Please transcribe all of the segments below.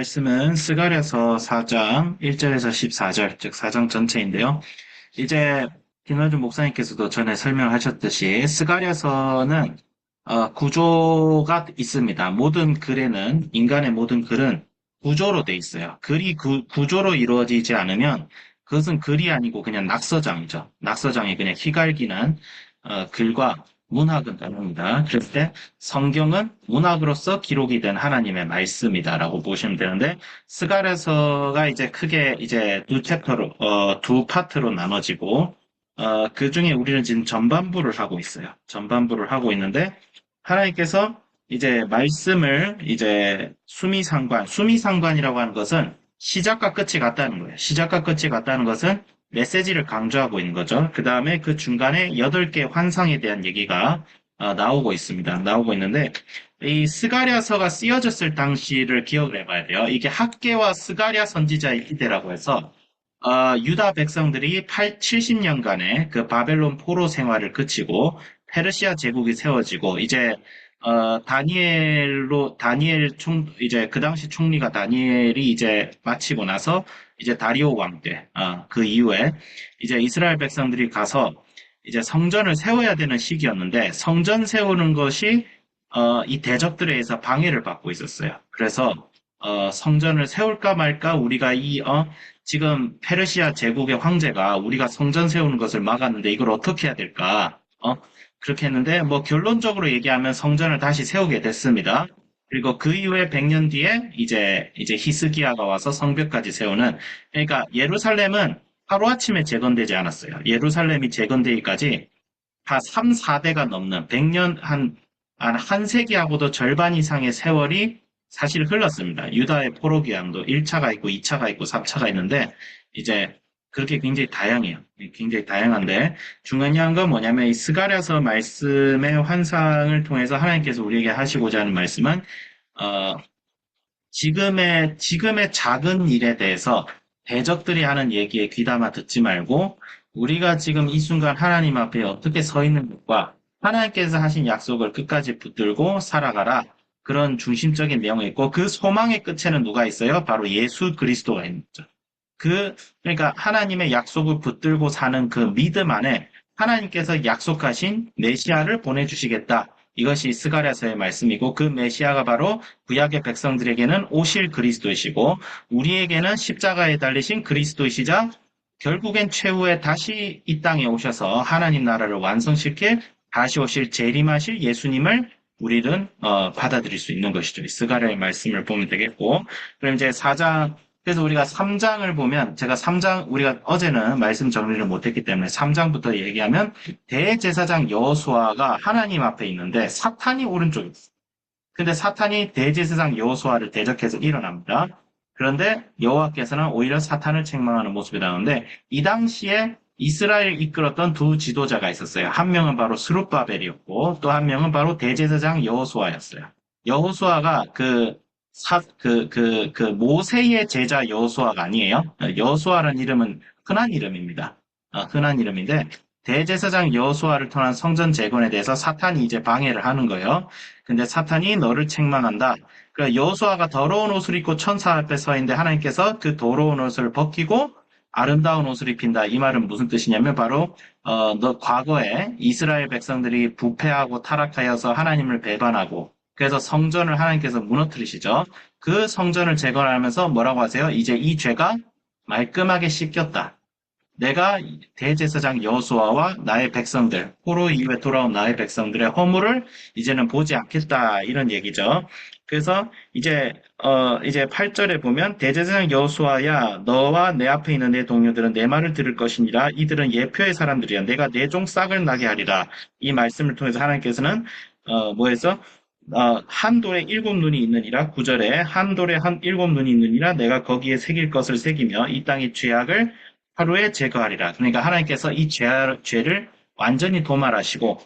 말씀은 스가랴서 4장 1절에서 14절, 즉 4장 전체인데요. 이제 김원준 목사님께서도 전에 설명하셨듯이 스가랴서는 구조가 있습니다. 모든 글에는 인간의 모든 글은 구조로 돼 있어요. 글이 구조로 이루어지지 않으면 그것은 글이 아니고 그냥 낙서장이죠. 낙서장이 그냥 희갈기는 글과 문학은 다릅니다. 그럴 때 성경은 문학으로서 기록이 된 하나님의 말씀이다라고 보시면 되는데 스가랴서가 이제 크게 이제 두 파트로 나눠지고 그 중에 우리는 지금 전반부를 하고 있어요. 전반부를 하고 있는데 하나님께서 이제 말씀을 이제 수미상관이라고 하는 것은 시작과 끝이 같다는 거예요. 시작과 끝이 같다는 것은 메시지를 강조하고 있는 거죠. 그 다음에 그 중간에 8개 환상에 대한 얘기가 나오고 있습니다. 나오고 있는데 이 스가랴서가 쓰여졌을 당시를 기억을 해봐야 돼요. 이게 학개와 스가랴 선지자의 시대라고 해서 유다 백성들이 70년간의 그 바벨론 포로 생활을 그치고 페르시아 제국이 세워지고 이제 이제 그 당시 총리가 다니엘이 이제 마치고 나서 이제 다리오 왕 때, 그 이후에 이제 이스라엘 백성들이 가서 이제 성전을 세워야 되는 시기였는데 성전 세우는 것이 이 대적들에 의해서 방해를 받고 있었어요. 그래서 성전을 세울까 말까 우리가 지금 페르시아 제국의 황제가 우리가 성전 세우는 것을 막았는데 이걸 어떻게 해야 될까? 그렇게 했는데 뭐 결론적으로 얘기하면 성전을 다시 세우게 됐습니다. 그리고 그 이후에 100년 뒤에 이제 히스기야가 와서 성벽까지 세우는 그러니까 예루살렘은 하루아침에 재건되지 않았어요. 예루살렘이 재건되기까지 다 3, 4대가 넘는 100년 한 세기하고도 절반 이상의 세월이 사실 흘렀습니다. 유다의 포로 귀환도 1차가 있고 2차가 있고 3차가 있는데 이제 그렇게 굉장히 다양해요. 굉장히 다양한데 중요한 건 뭐냐면 이 스가랴서 말씀의 환상을 통해서 하나님께서 우리에게 하시고자 하는 말씀은 지금의 작은 일에 대해서 대적들이 하는 얘기에 귀담아 듣지 말고 우리가 지금 이 순간 하나님 앞에 어떻게 서 있는 것과 하나님께서 하신 약속을 끝까지 붙들고 살아가라. 그런 중심적인 내용이 있고 그 소망의 끝에는 누가 있어요? 바로 예수 그리스도가 있는 거죠. 그러니까 하나님의 약속을 붙들고 사는 그 믿음 안에 하나님께서 약속하신 메시아를 보내주시겠다. 이것이 스가랴서의 말씀이고 그 메시아가 바로 구약의 백성들에게는 오실 그리스도이시고 우리에게는 십자가에 달리신 그리스도이시자 결국엔 최후에 다시 이 땅에 오셔서 하나님 나라를 완성시킬 다시 오실 재림하실 예수님을 우리는 받아들일 수 있는 것이죠. 스가랴의 말씀을 보면 되겠고 그럼 이제 4장 그래서 우리가 3장을 보면 제가 3장 우리가 어제는 말씀 정리를 못했기 때문에 3장부터 얘기하면 대제사장 여호수아가 하나님 앞에 있는데 사탄이 오른쪽에 있어요. 근데 사탄이 대제사장 여호수아를 대적해서 일어납니다. 그런데 여호와께서는 오히려 사탄을 책망하는 모습이 나오는데 이 당시에 이스라엘을 이끌었던 두 지도자가 있었어요. 한 명은 바로 스룹바벨이었고 또 한 명은 바로 대제사장 여호수아였어요. 여호수아가 모세의 제자 여호수아가 아니에요. 여호수아라는 이름은 흔한 이름입니다. 흔한 이름인데 대제사장 여호수아를 통한 성전 재건에 대해서 사탄이 이제 방해를 하는 거예요. 근데 사탄이 너를 책망한다. 그러니까 여호수아가 더러운 옷을 입고 천사 앞에 서 있는데 하나님께서 그 더러운 옷을 벗기고 아름다운 옷을 입힌다. 이 말은 무슨 뜻이냐면 바로 너 과거에 이스라엘 백성들이 부패하고 타락하여서 하나님을 배반하고 그래서 성전을 하나님께서 무너뜨리시죠. 그 성전을 재건하면서 뭐라고 하세요? 이제 이 죄가 말끔하게 씻겼다. 내가 대제사장 여호수아와 나의 백성들, 포로 이후에 돌아온 나의 백성들의 허물을 이제는 보지 않겠다. 이런 얘기죠. 그래서 이제 8절에 보면 대제사장 여호수아야 너와 내 앞에 있는 내 동료들은 내 말을 들을 것이니라 이들은 예표의 사람들이야 내가 내 종 싹을 나게 하리라 이 말씀을 통해서 하나님께서는 뭐해서 한 돌에 7눈이 있느니라 9절에 한 돌에 7눈이 있느니라 내가 거기에 새길 것을 새기며 이 땅의 죄악을 하루에 제거하리라. 그러니까 하나님께서 이 죄를 완전히 도말하시고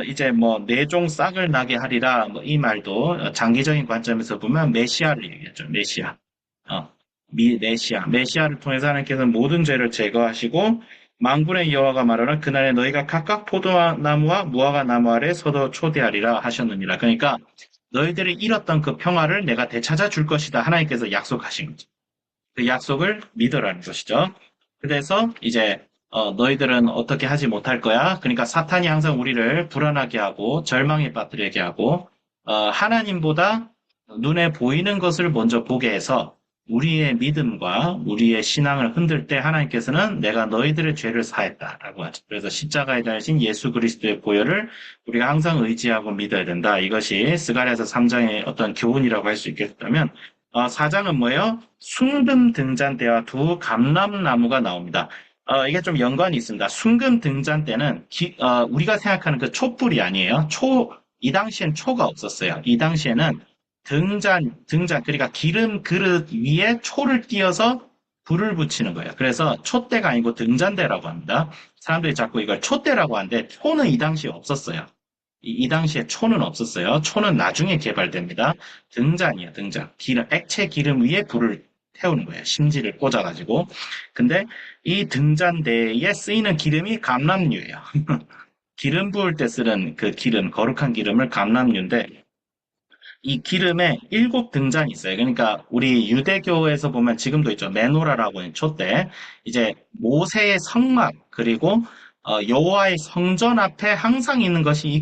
이제 뭐 내종 싹을 나게 하리라. 뭐 이 말도 장기적인 관점에서 보면 메시아를 얘기하죠. 메시아. 메시아를 통해서 하나님께서 모든 죄를 제거하시고 만군의 여호와가 말하는 그날에 너희가 각각 포도나무와 무화과 나무 아래 서도 초대하리라 하셨느니라. 그러니까 너희들이 잃었던 그 평화를 내가 되찾아 줄 것이다. 하나님께서 약속하신 거죠. 그 약속을 믿으라는 것이죠. 그래서 이제 너희들은 어떻게 하지 못할 거야. 그러니까 사탄이 항상 우리를 불안하게 하고 절망에 빠뜨리게 하고 하나님보다 눈에 보이는 것을 먼저 보게 해서 우리의 믿음과 우리의 신앙을 흔들 때 하나님께서는 내가 너희들의 죄를 사했다라고 하죠. 그래서 십자가에 달리신 예수 그리스도의 보혈을 우리가 항상 의지하고 믿어야 된다. 이것이 스가랴서 3장의 어떤 교훈이라고 할 수 있겠다면 4장은 뭐예요? 순금 등잔대와 두 감람나무가 나옵니다. 이게 좀 연관이 있습니다. 순금 등잔대는 우리가 생각하는 그 촛불이 아니에요. 이 당시엔 초가 없었어요. 이 당시에는 등잔, 그러니까 기름 그릇 위에 초를 띄어서 불을 붙이는 거예요. 그래서 촛대가 아니고 등잔대라고 합니다. 사람들이 자꾸 이걸 촛대라고 하는데 초는 이 당시에 없었어요. 이 당시에 초는 없었어요. 초는 나중에 개발됩니다. 등잔이에요, 등잔. 액체 기름 위에 불을 태우는 거예요. 심지를 꽂아가지고. 근데 이 등잔대에 쓰이는 기름이 감람유예요. 기름 부을 때 쓰는 그 기름, 거룩한 기름을 감람유인데, 이 기름에 7등잔이 있어요. 그러니까 우리 유대교에서 보면 지금도 있죠. 메노라라고 하는 촛대. 이제 모세의 성막 그리고 여호와의 성전 앞에 항상 있는 것이 이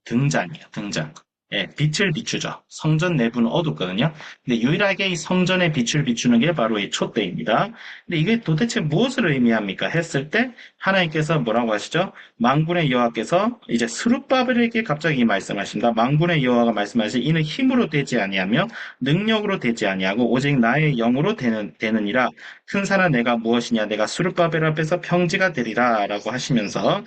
등잔이에요. 등잔. 예, 빛을 비추죠. 성전 내부는 어둡거든요. 근데 유일하게 이 성전에 빛을 비추는 게 바로 이 촛대입니다. 근데 이게 도대체 무엇을 의미합니까? 했을 때 하나님께서 뭐라고 하시죠? 만군의 여호와께서 이제 스룹바벨에게 갑자기 말씀하십니다. 만군의 여호와가 말씀하시 이는 힘으로 되지 아니하며 능력으로 되지 아니하고 오직 나의 영으로 되느니라. 큰 산아 내가 무엇이냐? 내가 스룹바벨 앞에서 평지가 되리라라고 하시면서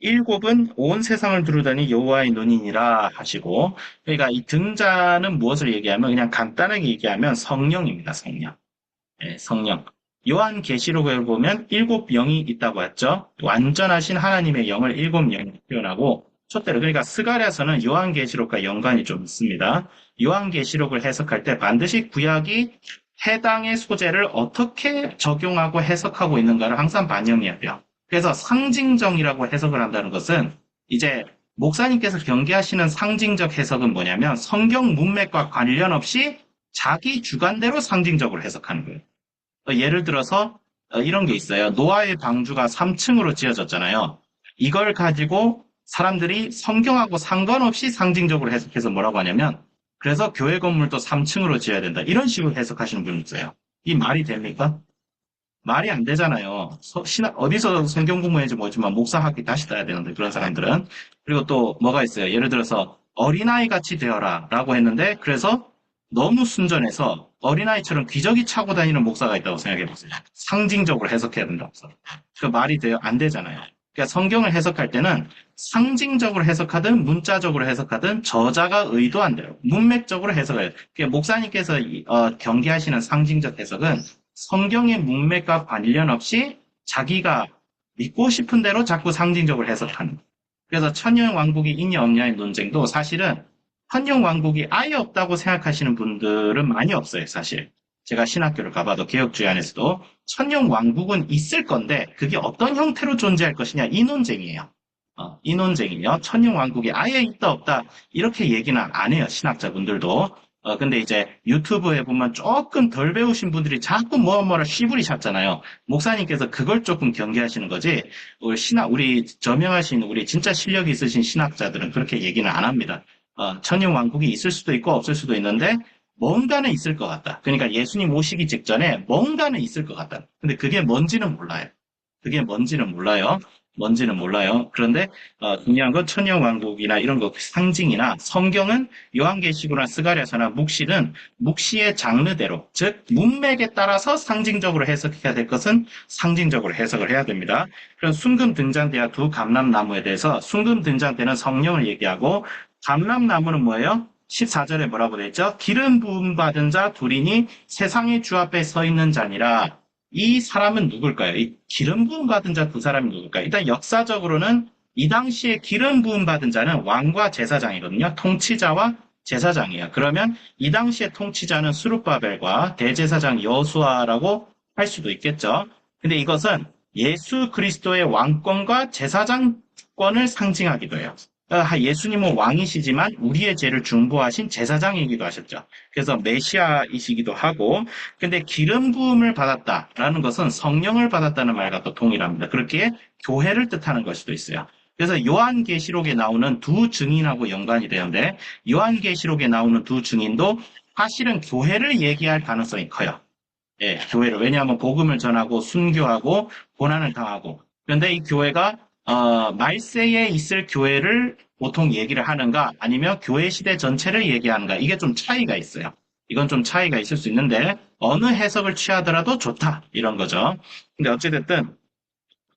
일곱은 온 세상을 두루다니 여호와의 눈이니라 하시고, 그러니까 이 등잔은 무엇을 얘기하면 그냥 간단하게 얘기하면 성령입니다. 성령. 예, 성령. 요한계시록을 보면 7영이 있다고 했죠. 완전하신 하나님의 영을 7영이 표현하고 촛대로, 그러니까 스가랴서는 요한계시록과 연관이 좀 있습니다. 요한계시록을 해석할 때 반드시 구약이 해당의 소재를 어떻게 적용하고 해석하고 있는가를 항상 반영해야 돼요. 그래서 상징적이라고 해석을 한다는 것은 이제 목사님께서 경계하시는 상징적 해석은 뭐냐면 성경 문맥과 관련 없이 자기 주관대로 상징적으로 해석하는 거예요. 예를 들어서 이런 게 있어요. 노아의 방주가 3층으로 지어졌잖아요. 이걸 가지고 사람들이 성경하고 상관없이 상징적으로 해석해서 뭐라고 하냐면 그래서 교회 건물도 3층으로 지어야 된다. 이런 식으로 해석하시는 분이 있어요. 이 말이 됩니까? 말이 안 되잖아요. 어디서 성경 공부했는지 모르지만 목사학위 다시 따야 되는데 그런 사람들은. 그리고 또 뭐가 있어요. 예를 들어서 어린아이 같이 되어라 라고 했는데 그래서 너무 순전해서 어린아이처럼 기저귀 차고 다니는 목사가 있다고 생각해 보세요. 상징적으로 해석해야 된다고. 그 말이 돼요? 안 되잖아요. 그러니까 성경을 해석할 때는 상징적으로 해석하든 문자적으로 해석하든 저자가 의도한 대로 문맥적으로 해석해요. 그러니까 목사님께서 경계하시는 상징적 해석은 성경의 문맥과 관련 없이 자기가 믿고 싶은 대로 자꾸 상징적으로 해석하는 거예요. 그래서 천년왕국이 있냐 없냐의 논쟁도 사실은 천년왕국이 아예 없다고 생각하시는 분들은 많이 없어요, 사실. 제가 신학교를 가봐도 개혁주의 안에서도 천년왕국은 있을 건데 그게 어떤 형태로 존재할 것이냐 이 논쟁이에요. 이 논쟁이요. 천년왕국이 아예 있다 없다 이렇게 얘기는 안 해요, 신학자분들도. 근데 이제 유튜브에 보면 조금 덜 배우신 분들이 자꾸 뭐라 씨부리 찾잖아요. 목사님께서 그걸 조금 경계하시는 거지. 우리 저명하신 우리 진짜 실력 있으신 신학자들은 그렇게 얘기는 안 합니다. 천년왕국이 있을 수도 있고 없을 수도 있는데 뭔가는 있을 것 같다. 그러니까 예수님 오시기 직전에 뭔가는 있을 것 같다. 근데 그게 뭔지는 몰라요. 그게 뭔지는 몰라요. 뭔지는 몰라요. 그런데 중요한 건 천년왕국이나 이런 거 상징이나 성경은 요한계시록이나 스가랴서나 묵시는 묵시의 장르대로 즉 문맥에 따라서 상징적으로 해석해야 될 것은 상징적으로 해석을 해야 됩니다. 그럼 순금 등잔대와 두 감람나무에 대해서 순금 등잔대는 성령을 얘기하고 감람나무는 뭐예요? 14절에 뭐라고 되어 있죠? 기름 부음 받은 자 둘이니 세상의 주 앞에 서 있는 자니라. 이 사람은 누굴까요? 이 기름 부음 받은 자 두 사람이 누굴까요? 일단 역사적으로는 이 당시에 기름 부음 받은 자는 왕과 제사장이거든요. 통치자와 제사장이에요. 그러면 이 당시의 통치자는 수룹바벨과 대제사장 여호수아라고 할 수도 있겠죠. 근데 이것은 예수 그리스도의 왕권과 제사장권을 상징하기도 해요. 예수님은 왕이시지만 우리의 죄를 중보하신 제사장이기도 하셨죠. 그래서 메시아이시기도 하고, 근데 기름 부음을 받았다라는 것은 성령을 받았다는 말과 또 동일합니다. 그렇게 교회를 뜻하는 걸 수도 있어요. 그래서 요한계시록에 나오는 두 증인하고 연관이 되는데, 요한계시록에 나오는 두 증인도 사실은 교회를 얘기할 가능성이 커요. 예, 교회를. 왜냐하면 복음을 전하고 순교하고 고난을 당하고. 그런데 이 교회가 말세에 있을 교회를 보통 얘기를 하는가 아니면 교회 시대 전체를 얘기하는가 이게 좀 차이가 있어요. 이건 좀 차이가 있을 수 있는데 어느 해석을 취하더라도 좋다 이런 거죠. 근데 어찌됐든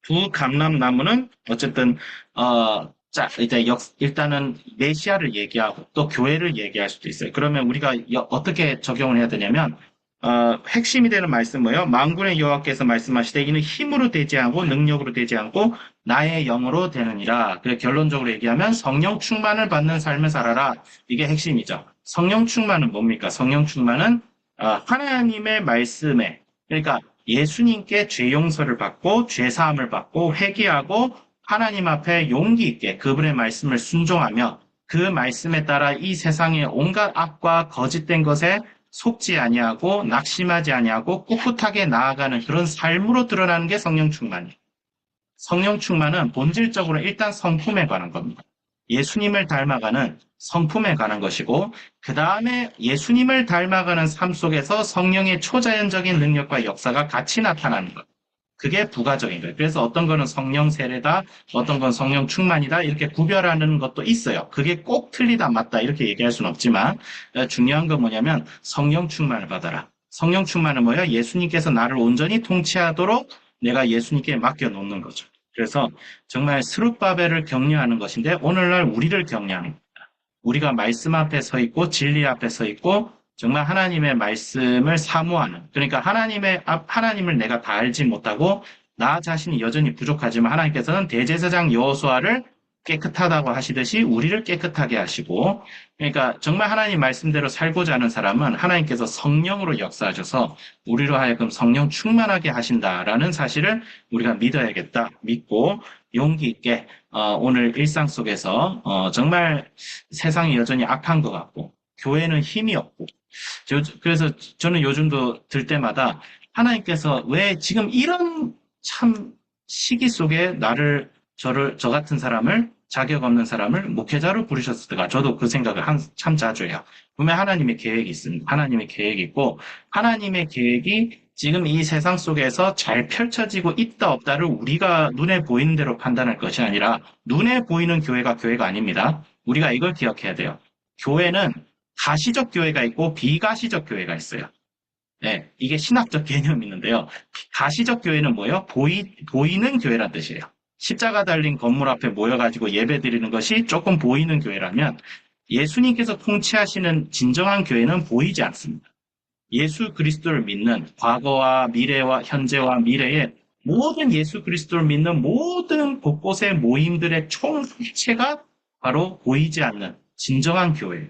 두 감람나무는 어쨌든 자 이제 일단은 메시아를 얘기하고 또 교회를 얘기할 수도 있어요. 그러면 우리가 어떻게 적용을 해야 되냐면 핵심이 되는 말씀은 뭐예요? 만군의 여호와께서 말씀하시되 이는 힘으로 되지 않고 능력으로 되지 않고 나의 영으로 되느니라. 그래서 결론적으로 얘기하면 성령 충만을 받는 삶을 살아라. 이게 핵심이죠. 성령 충만은 뭡니까? 성령 충만은 하나님의 말씀에 그러니까 예수님께 죄 용서를 받고 죄 사함을 받고 회개하고 하나님 앞에 용기 있게 그분의 말씀을 순종하며 그 말씀에 따라 이 세상의 온갖 악과 거짓된 것에 속지 아니하고 낙심하지 아니하고 꿋꿋하게 나아가는 그런 삶으로 드러나는 게 성령 충만이에요. 성령 충만은 본질적으로 일단 성품에 관한 겁니다. 예수님을 닮아가는 성품에 관한 것이고 그 다음에 예수님을 닮아가는 삶 속에서 성령의 초자연적인 능력과 역사가 같이 나타나는 것. 그게 부가적인 거예요. 그래서 어떤 거는 성령 세례다, 어떤 건 성령 충만이다 이렇게 구별하는 것도 있어요. 그게 꼭 틀리다 맞다 이렇게 얘기할 수는 없지만 중요한 건 뭐냐면 성령 충만을 받아라. 성령 충만은 뭐야? 예수님께서 나를 온전히 통치하도록 내가 예수님께 맡겨놓는 거죠. 그래서 정말 스룹바벨을 격려하는 것인데 오늘날 우리를 격려하는 겁니다. 우리가 말씀 앞에 서 있고 진리 앞에 서 있고 정말 하나님의 말씀을 사모하는 그러니까 하나님을 내가 다 알지 못하고 나 자신이 여전히 부족하지만 하나님께서는 대제사장 여호수아를 깨끗하다고 하시듯이 우리를 깨끗하게 하시고 그러니까 정말 하나님 말씀대로 살고자 하는 사람은 하나님께서 성령으로 역사하셔서 우리로 하여금 성령 충만하게 하신다라는 사실을 우리가 믿어야겠다 믿고 용기 있게 오늘 일상 속에서 정말 세상이 여전히 악한 것 같고 교회는 힘이 없고 그래서 저는 요즘도 들 때마다 하나님께서 왜 지금 이런 참 시기 속에 저 같은 사람을 자격 없는 사람을 목회자로 부르셨을까? 저도 그 생각을 참 자주 해요. 분명 하나님의 계획이 있습니다. 하나님의 계획이 있고 하나님의 계획이 지금 이 세상 속에서 잘 펼쳐지고 있다 없다를 우리가 눈에 보이는 대로 판단할 것이 아니라 눈에 보이는 교회가 아닙니다. 우리가 이걸 기억해야 돼요. 교회는 가시적 교회가 있고 비가시적 교회가 있어요. 네, 이게 신학적 개념이 있는데요. 가시적 교회는 뭐예요? 보이는 교회란 뜻이에요. 십자가 달린 건물 앞에 모여가지고 예배 드리는 것이 조금 보이는 교회라면 예수님께서 통치하시는 진정한 교회는 보이지 않습니다. 예수 그리스도를 믿는 과거와 미래와 현재와 미래의 모든 예수 그리스도를 믿는 모든 곳곳의 모임들의 총체가 바로 보이지 않는 진정한 교회예요.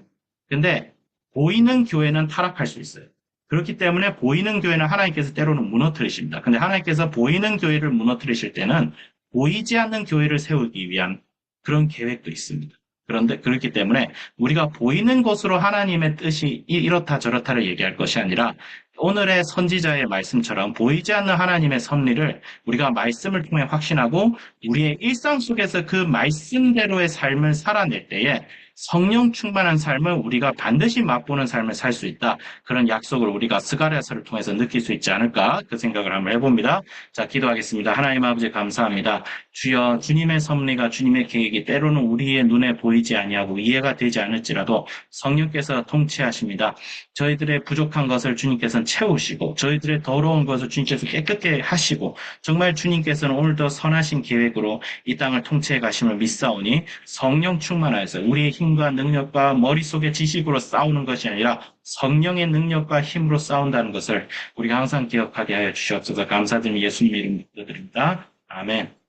근데 보이는 교회는 타락할 수 있어요. 그렇기 때문에 보이는 교회는 하나님께서 때로는 무너뜨리십니다. 근데 하나님께서 보이는 교회를 무너뜨리실 때는 보이지 않는 교회를 세우기 위한 그런 계획도 있습니다. 그런데 그렇기 때문에 우리가 보이는 것으로 하나님의 뜻이 이렇다 저렇다를 얘기할 것이 아니라 오늘의 선지자의 말씀처럼 보이지 않는 하나님의 섭리를 우리가 말씀을 통해 확신하고 우리의 일상 속에서 그 말씀대로의 삶을 살아낼 때에 성령 충만한 삶을 우리가 반드시 맛보는 삶을 살 수 있다. 그런 약속을 우리가 스가랴서를 통해서 느낄 수 있지 않을까 그 생각을 한번 해봅니다. 자, 기도하겠습니다. 하나님 아버지 감사합니다. 주여 주님의 섭리가 주님의 계획이 때로는 우리의 눈에 보이지 아니하고 이해가 되지 않을지라도 성령께서 통치하십니다. 저희들의 부족한 것을 주님께서는 채우시고 저희들의 더러운 것을 주님께서 깨끗게 하시고 정말 주님께서는 오늘도 선하신 계획으로 이 땅을 통치해 가심을 믿사오니 성령 충만하여서 우리의 힘과 능력과 머릿속의 지식으로 싸우는 것이 아니라 성령의 능력과 힘으로 싸운다는 것을 우리가 항상 기억하게 하여 주시옵소서. 감사드리며 예수님 이름으로 기도드립니다. 아멘.